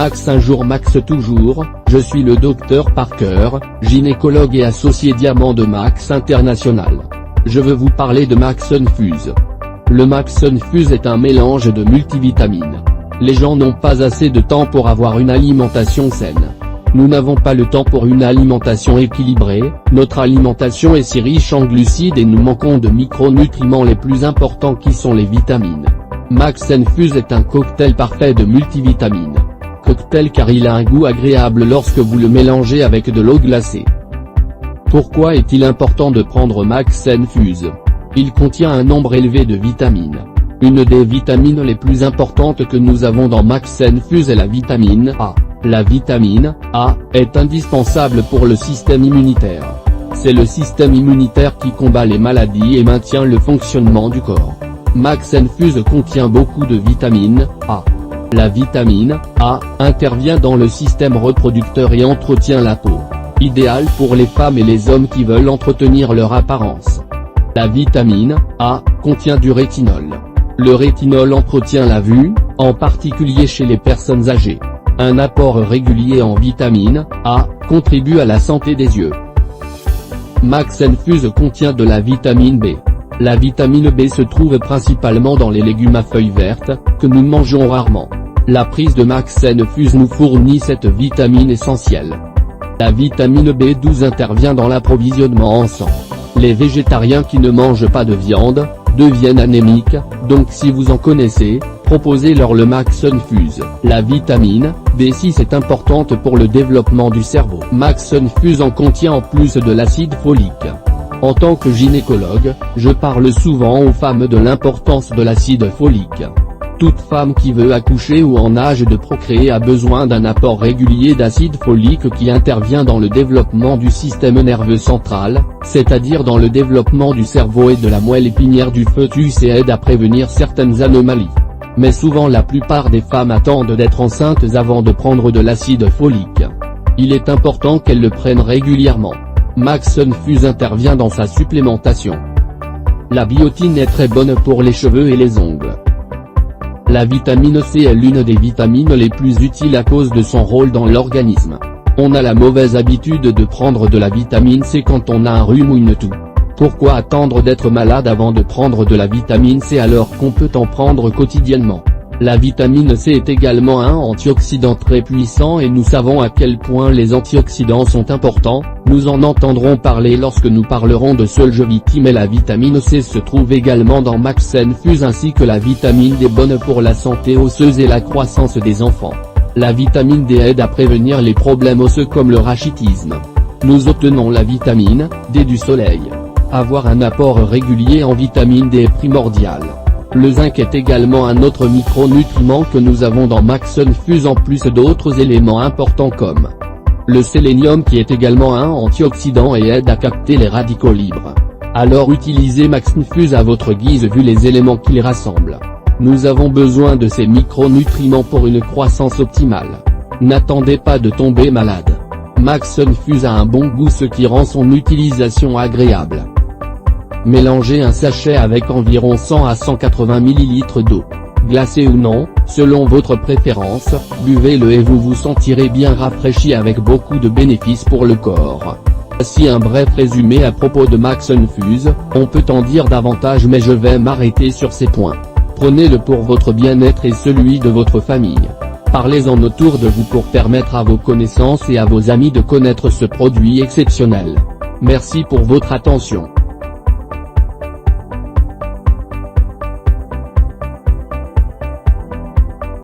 Max un jour Max toujours, je suis le docteur Parker, gynécologue et associé diamant de Max International. Je veux vous parler de Max Infuse. Le Max Infuse est un mélange de multivitamines. Les gens n'ont pas assez de temps pour avoir une alimentation saine. Nous n'avons pas le temps pour une alimentation équilibrée, notre alimentation est si riche en glucides et nous manquons de micronutriments les plus importants qui sont les vitamines. Max Infuse est un cocktail parfait de multivitamines. Cocktail car il a un goût agréable lorsque vous le mélangez avec de l'eau glacée. Pourquoi est-il important de prendre Max Infuse? Il contient un nombre élevé de vitamines. Une des vitamines les plus importantes que nous avons dans Max Infuse est la vitamine A. La vitamine A est indispensable pour le système immunitaire. C'est le système immunitaire qui combat les maladies et maintient le fonctionnement du corps. Max Infuse contient beaucoup de vitamine A. La vitamine A intervient dans le système reproducteur et entretient la peau. Idéal pour les femmes et les hommes qui veulent entretenir leur apparence. La vitamine A contient du rétinol. Le rétinol entretient la vue, en particulier chez les personnes âgées. Un apport régulier en vitamine A contribue à la santé des yeux. Max Infuse contient de la vitamine B. La vitamine B se trouve principalement dans les légumes à feuilles vertes, que nous mangeons rarement. La prise de Max Infuse nous fournit cette vitamine essentielle. La vitamine B12 intervient dans l'approvisionnement en sang. Les végétariens qui ne mangent pas de viande deviennent anémiques, donc si vous en connaissez, proposez-leur le Max Infuse. La vitamine B6 est importante pour le développement du cerveau. Max Infuse en contient en plus de l'acide folique. En tant que gynécologue, je parle souvent aux femmes de l'importance de l'acide folique. Toute femme qui veut accoucher ou en âge de procréer a besoin d'un apport régulier d'acide folique qui intervient dans le développement du système nerveux central, c'est-à-dire dans le développement du cerveau et de la moelle épinière du fœtus et aide à prévenir certaines anomalies. Mais souvent la plupart des femmes attendent d'être enceintes avant de prendre de l'acide folique. Il est important qu'elles le prennent régulièrement. Max Infuse intervient dans sa supplémentation. La biotine est très bonne pour les cheveux et les ongles. La vitamine C est l'une des vitamines les plus utiles à cause de son rôle dans l'organisme. On a la mauvaise habitude de prendre de la vitamine C quand on a un rhume ou une toux. Pourquoi attendre d'être malade avant de prendre de la vitamine C alors qu'on peut en prendre quotidiennement? La vitamine C est également un antioxydant très puissant et nous savons à quel point les antioxydants sont importants, nous en entendrons parler lorsque nous parlerons de Solgevity mais la vitamine C se trouve également dans Max Infuse ainsi que la vitamine D bonne pour la santé osseuse et la croissance des enfants. La vitamine D aide à prévenir les problèmes osseux comme le rachitisme. Nous obtenons la vitamine D du soleil. Avoir un apport régulier en vitamine D est primordial. Le zinc est également un autre micronutriment que nous avons dans Max Infuse en plus d'autres éléments importants comme le sélénium qui est également un antioxydant et aide à capter les radicaux libres. Alors utilisez Max Infuse à votre guise vu les éléments qu'il rassemble. Nous avons besoin de ces micronutriments pour une croissance optimale. N'attendez pas de tomber malade. Max Infuse a un bon goût ce qui rend son utilisation agréable. Mélangez un sachet avec environ 100 à 180 ml d'eau. Glacé ou non, selon votre préférence, buvez-le et vous vous sentirez bien rafraîchi avec beaucoup de bénéfices pour le corps. Voici un bref résumé à propos de Max Infuse, on peut en dire davantage mais je vais m'arrêter sur ces points. Prenez-le pour votre bien-être et celui de votre famille. Parlez-en autour de vous pour permettre à vos connaissances et à vos amis de connaître ce produit exceptionnel. Merci pour votre attention.